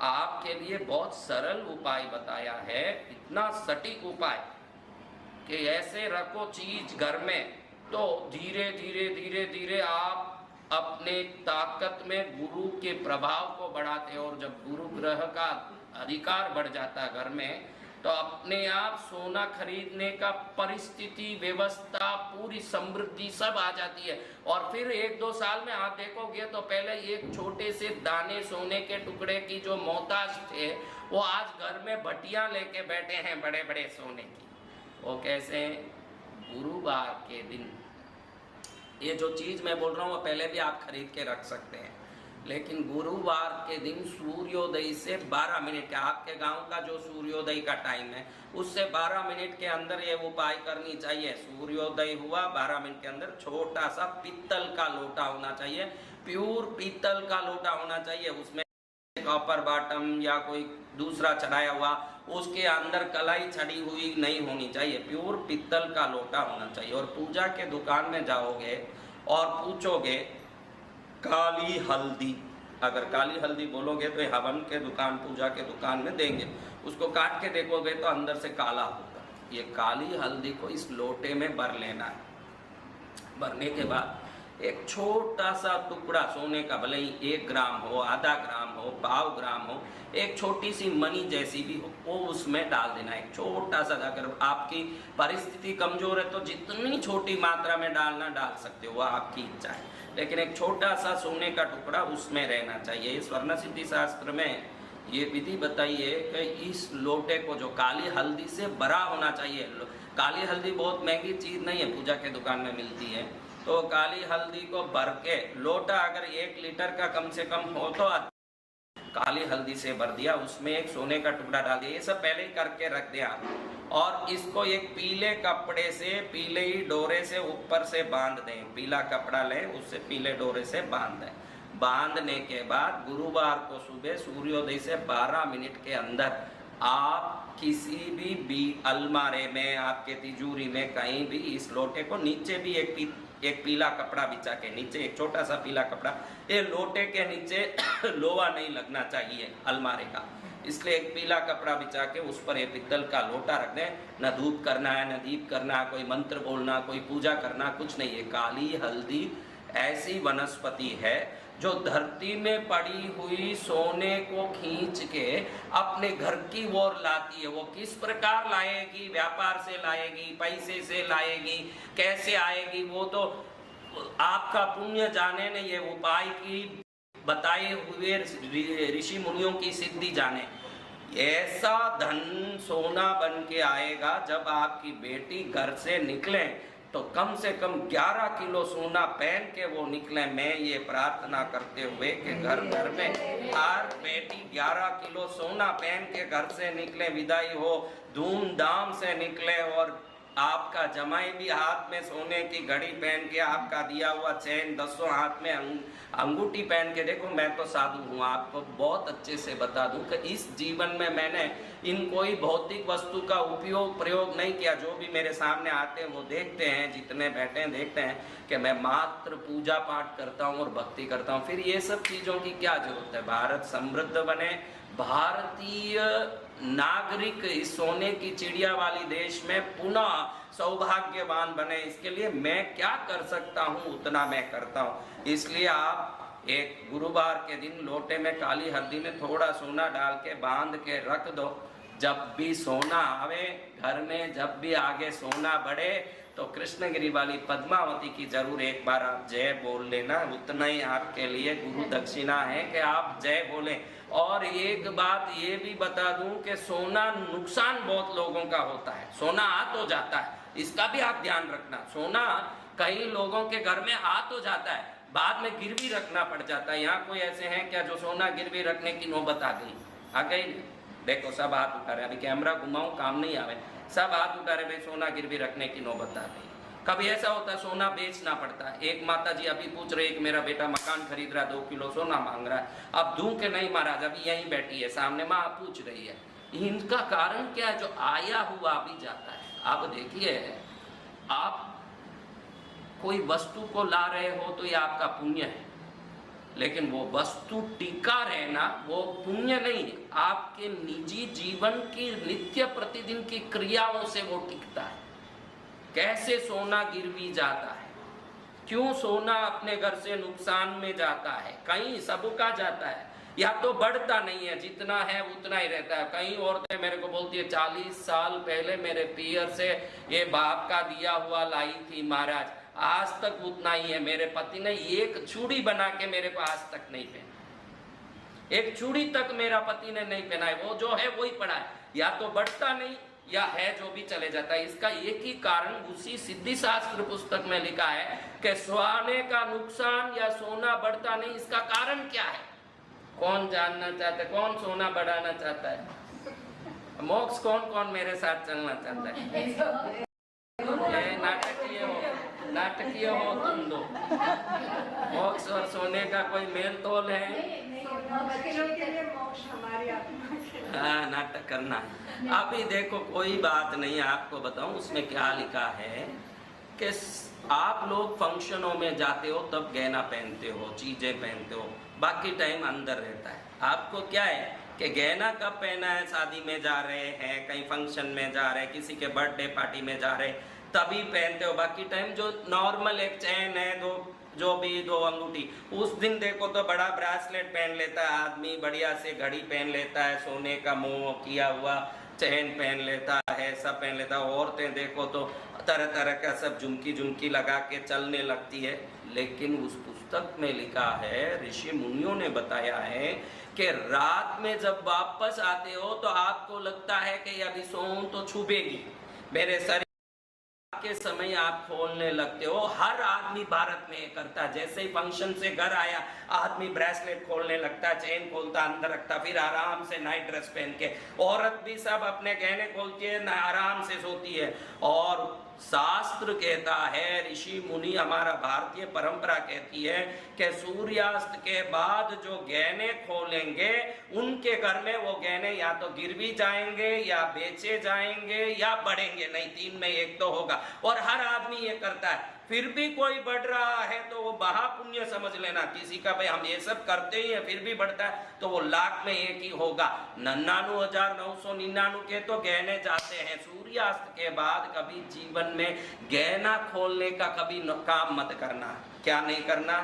आपके लिए बहुत सरल उपाय बताया है, इतना सटीक उपाय कि ऐसे रखो चीज घर में तो धीरे धीरे धीरे धीरे आप अपने ताकत में गुरु के प्रभाव को बढ़ाते हो। और जब गुरु ग्रह का अधिकार बढ़ जाता है घर में, तो अपने आप सोना खरीदने का परिस्थिति, व्यवस्था, पूरी समृद्धि सब आ जाती है। और फिर 1-2 साल में आप देखोगे तो पहले एक छोटे से दाने सोने के टुकड़े की जो मोहताज थे, वो आज घर में भटिया लेके बैठे हैं बड़े बड़े सोने की। वो कैसे? गुरुवार के दिन ये जो चीज मैं बोल रहा हूँ वो पहले भी आप खरीद के रख सकते हैं, लेकिन गुरुवार के दिन सूर्योदय से 12 मिनट, आपके गांव का जो सूर्योदय का टाइम है उससे 12 मिनट के अंदर ये उपाय करनी चाहिए। सूर्योदय हुआ 12 मिनट के अंदर छोटा सा पीतल का लोटा होना चाहिए, प्योर पीतल का लोटा होना चाहिए, उसमें कॉपर बॉटम या कोई दूसरा चढ़ाया हुआ, उसके अंदर कलाई छड़ी हुई नहीं होनी चाहिए, प्योर पीतल का लोटा होना चाहिए। और पूजा के दुकान में जाओगे और पूछोगे काली हल्दी, अगर काली हल्दी बोलोगे तो हवन के दुकान, पूजा के दुकान में देंगे, उसको काट के देखोगे तो अंदर से काला होगा। ये काली हल्दी को इस लोटे में भर लेना है। भरने के बाद एक छोटा सा टुकड़ा सोने का, भले ही 1 ग्राम हो, आधा ग्राम हो, 1/2 ग्राम हो, एक छोटी सी मनी जैसी भी हो, वो उसमें डाल देना है। एक छोटा सा, अगर आपकी परिस्थिति कमजोर है तो जितनी छोटी मात्रा में डालना डाल सकते हो, वह आपकी इच्छा है, लेकिन एक छोटा सा सोने का टुकड़ा उसमें रहना चाहिए। इस स्वर्ण सिद्धि शास्त्र में ये विधि बताई है कि इस लोटे को जो काली हल्दी से भरा होना चाहिए, काली हल्दी बहुत महंगी चीज नहीं है, पूजा के दुकान में मिलती है, तो काली हल्दी को भर के लोटा अगर 1 लीटर का कम से कम हो तो काली हल्दी से भर दिया, उसमें एक सोने का टुकड़ा डाल दिया। ये सब पहले ही करके रख दिया और इसको एक पीले कपड़े से, पीले ही डोरे से ऊपर से बांध दें। पीला कपड़ा लें, उससे पीले डोरे से बांध दें। बांधने के बाद गुरुवार को सुबह सूर्योदय से 12 मिनट के अंदर आप किसी भी अलमारे में, आपके तिजोरी में, कहीं भी इस लोटे को नीचे भी एक पीला कपड़ा बिछा के, नीचे एक छोटा सा पीला कपड़ा, ये लोटे के नीचे लोहा नहीं लगना चाहिए अलमारे का, इसलिए एक पीला कपड़ा बिछा के उस पर एक पीतल का लोटा रख दें। न धूप करना है, न दीप करना है, कोई मंत्र बोलना, कोई पूजा करना, कुछ नहीं है। काली हल्दी ऐसी वनस्पति है जो धरती में पड़ी हुई सोने को खींच के अपने घर की ओर लाती है। वो किस प्रकार लाएगी? व्यापार से लाएगी, पैसे से लाएगी, कैसे आएगी वो तो आपका पुण्य जाने ने, ये उपाय की बताए हुए ऋषि मुनियों की सिद्धि जाने। ऐसा धन सोना बन के आएगा जब आपकी बेटी घर से निकले तो कम से कम 11 किलो सोना पहन के वो निकले। मैं ये प्रार्थना करते हुए कि घर घर में हर बेटी 11 किलो सोना पहन के घर से निकले, विदाई हो, धूमधाम से निकले, और आपका जमाई भी हाथ में सोने की घड़ी पहन के, आपका दिया हुआ चैन, 10 हाथ में अंगूठी पहन के। देखो मैं तो साधु हूँ, आपको बहुत अच्छे से बता दूं कि इस जीवन में मैंने इन कोई भौतिक वस्तु का उपयोग प्रयोग नहीं किया। जो भी मेरे सामने आते हैं वो देखते हैं, जितने बैठे हैं देखते हैं कि मैं मात्र पूजा पाठ करता हूँ और भक्ति करता हूँ। फिर ये सब चीज़ों की क्या जरूरत है? भारत समृद्ध बने, भारतीय नागरिक इस सोने की चिड़िया वाली देश में पुनः सौभाग्यवान बने, इसके लिए मैं क्या कर सकता हूँ उतना मैं करता हूँ। इसलिए आप एक गुरुवार के दिन लोटे में काली हल्दी में थोड़ा सोना डाल के बांध के रख दो। जब भी सोना आवे घर में, जब भी आगे सोना बढ़े तो कृष्णगिरी वाली पद्मावती की जरूर एक बार आप जय बोल लेना। उतना ही आपके लिए गुरु दक्षिणा है कि आप जय बोलें। और एक बात ये भी बता दूं कि सोना नुकसान बहुत लोगों का होता है, सोना आ तो जाता है, इसका भी आप ध्यान रखना। सोना कई लोगों के घर में आ तो जाता है, बाद में गिरवी रखना पड़ जाता है। यहाँ कोई ऐसे हैं क्या जो सोना गिरवी रखने की नौबत आ गई? देखो सब हाथ उठा रहे, अभी कैमरा घुमाऊं काम नहीं आवे, सब हाथ उठा रहे, भाई सोना गिरवी रखने की नौबत आ गई। कभी ऐसा होता है सोना बेचना पड़ता है। एक माता जी अभी पूछ रही है कि मेरा बेटा मकान खरीद रहा है, 2 किलो सोना मांग रहा है, अब दूं के नहीं महाराज? अभी यहीं बैठी है सामने माँ पूछ रही है। इनका कारण क्या है? जो आया हुआ अभी जाता है। अब देखिए, आप कोई वस्तु को ला रहे हो तो ये आपका पुण्य है, लेकिन वो वस्तु टिका रहना वो पुण्य नहीं है, आपके निजी जीवन की नित्य प्रतिदिन की क्रियाओं से वो टिकता है। कैसे सोना गिरवी जाता है, क्यों सोना अपने घर से नुकसान में जाता है, कहीं सबका जाता है, या तो बढ़ता नहीं है, जितना है उतना ही रहता है। कई औरतें मेरे को बोलती है 40 साल पहले मेरे पियर से ये बाप का दिया हुआ लाई थी महाराज, आज तक उतना ही है, मेरे पति ने एक चूड़ी बना के मेरे को आज तक नहीं पहना, एक चूड़ी तक मेरा पति ने नहीं पहना है, वो जो है वही पड़ा है, या तो बढ़ता नहीं या है जो भी चले जाता है। इसका एक ही कारण उसी सिद्धि शास्त्र पुस्तक में लिखा है कि सोने का नुकसान या सोना बढ़ता नहीं, इसका कारण क्या है? कौन जानना चाहता है? कौन सोना बढ़ाना चाहता है? मोक्ष कौन कौन मेरे साथ चलना चाहता है? ये नाटकीय हो तुम दो। मोक्ष और सोने का कोई मेल तोल है? हाँ, नाटक करना है। अभी देखो कोई बात नहीं, आपको बताऊं उसमें क्या लिखा है कि आप लोग फंक्शनों में जाते हो तब गहना पहनते हो, चीजें पहनते हो, बाकी टाइम अंदर रहता है। आपको क्या है कि गहना कब पहना है? शादी में जा रहे हैं, कहीं फंक्शन में जा रहे हैं, किसी के बर्थडे पार्टी में जा रहे हैं, तभी पहनते हो। बाकी टाइम जो नॉर्मल एक चैन है, दो अंगूठी, उस दिन देखो तो बड़ा ब्रेसलेट पहन लेता है आदमी, बढ़िया से घड़ी पहन लेता है, सोने का मोह किया हुआ चैन पहन लेता है, सब पहन लेता है। औरतें देखो तो तरह तरह का सब झुमकी लगा के चलने लगती है। लेकिन उस पुस्तक में लिखा है, ऋषि मुनियों ने बताया है कि रात में जब वापस आते हो तो आपको लगता है कि अभी सोऊं तो छुपेगी मेरे शरीर के समय आप खोलने लगते हो। हर आदमी भारत में ये करता है। जैसे ही फंक्शन से घर आया आदमी ब्रेसलेट खोलने लगता, चेन खोलता, अंदर रखता, फिर आराम से नाइट ड्रेस पहन के। औरत भी सब अपने गहने खोलती है, आराम से सोती है। और शास्त्र कहता है, ऋषि मुनि, हमारा भारतीय परंपरा कहती है कि सूर्यास्त के बाद जो गहने खोलेंगे उनके घर में वो गहने या तो गिरवी जाएंगे या बेचे जाएंगे या बढ़ेंगे, नहीं तीन में एक तो होगा। और हर आदमी ये करता है। फिर भी कोई बढ़ रहा है तो वो महापुण्य समझ लेना। किसी का भाई हम ये सब करते ही हैं फिर भी बढ़ता है तो वो लाख में एक ही होगा। 99,999 के तो गहने जाते हैं। सूर्यास्त के बाद कभी जीवन में गहना खोलने का कभी काम मत करना। क्या नहीं करना?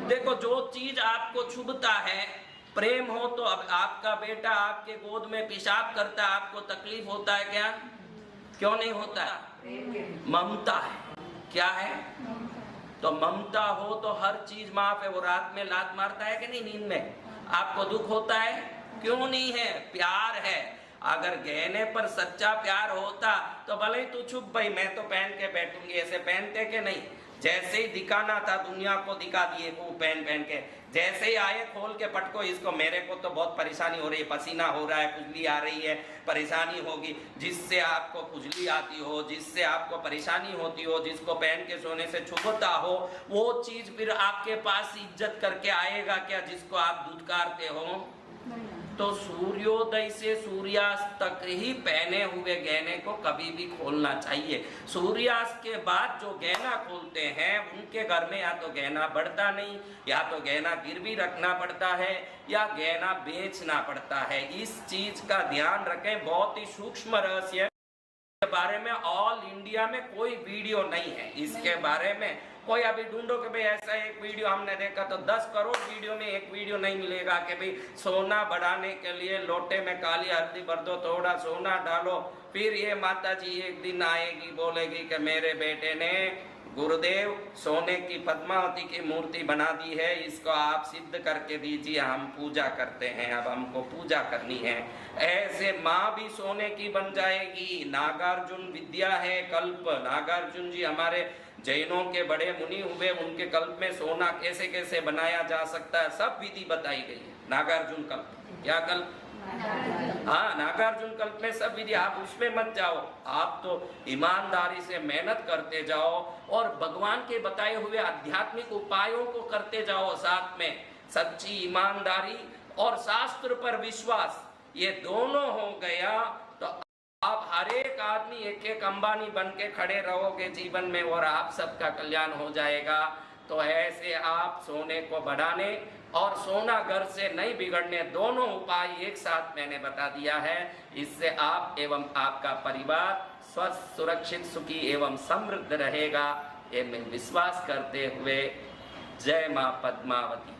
देखो, जो चीज आपको छुभता है, प्रेम हो तो अब आपका बेटा आपके गोद में पेशाब करता है, आपको तकलीफ होता है क्या? क्यों नहीं होता है? ममता है। क्या है? तो ममता हो तो हर चीज माफ है। वो रात में लात मारता है कि नहीं नींद में? आपको दुख होता है? क्यों नहीं है? प्यार है। अगर गहने पर सच्चा प्यार होता तो भले ही तू चुप भाई, मैं तो पहन के बैठूंगी, ऐसे पहनते कि नहीं? जैसे ही दिखाना था दुनिया को दिखा दिए वो पहन के। जैसे ही आए खोल के पटको इसको, मेरे को तो बहुत परेशानी हो रही है, पसीना हो रहा है, खुजली आ रही है, परेशानी होगी। जिससे आपको खुजली आती हो, जिससे आपको परेशानी होती हो, जिसको पहन के सोने से छुपता हो, वो चीज फिर आपके पास इज्जत करके आएगा क्या जिसको आप धुतकारते हो? तो सूर्योदय से सूर्यास्त तक ही पहने हुए गहने को कभी भी खोलना चाहिए। सूर्यास्त के बाद जो गहना खोलते हैं उनके घर में या तो गहना बढ़ता नहीं, या तो गहना गिरवी रखना पड़ता है, या गहना बेचना पड़ता है। इस चीज का ध्यान रखें। बहुत ही सूक्ष्म रहस्य के बारे में ऑल इंडिया में कोई वीडियो नहीं है। इसके बारे में कोई अभी ढूंढो कि भाई ऐसा एक वीडियो हमने देखा, तो 10 करोड़ वीडियो में एक वीडियो नहीं मिलेगा कि भाई सोना बढ़ाने के लिए लोटे में काली हल्दी भर दो, थोड़ा सोना डालो, फिर ये माता जी एक दिन आएगी बोलेगी कि मेरे बेटे ने गुरुदेव सोने की पद्मावती की मूर्ति बना दी है, इसको आप सिद्ध करके दीजिए, हम पूजा करते हैं, अब हमको पूजा करनी है। ऐसे माँ भी सोने की बन जाएगी। नागार्जुन विद्या है कल्प। नागार्जुन जी हमारे जैनों के बड़े मुनि हुए, उनके कल्प में सोना कैसे कैसे बनाया जा सकता है सब विधि बताई गई है। नागार्जुन कल्प। क्या कल्प? हाँ, नागार्जुन कल्प में सब विधि। आप उसमें मत जाओ, आप तो ईमानदारी से मेहनत करते जाओ और भगवान के बताए हुए आध्यात्मिक उपायों को करते जाओ। साथ में सच्ची ईमानदारी और शास्त्र पर विश्वास, ये दोनों हो गया तो आप हर एक आदमी एक एक अंबानी बन के खड़े रहोगे जीवन में और आप सबका कल्याण हो जाएगा। तो ऐसे आप सोने को बढ़ाने और सोना घर से नहीं बिगड़ने, दोनों उपाय एक साथ मैंने बता दिया है। इससे आप एवं आपका परिवार स्वस्थ, सुरक्षित, सुखी एवं समृद्ध रहेगा। ये मैं विश्वास करते हुए जय मां पद्मावती।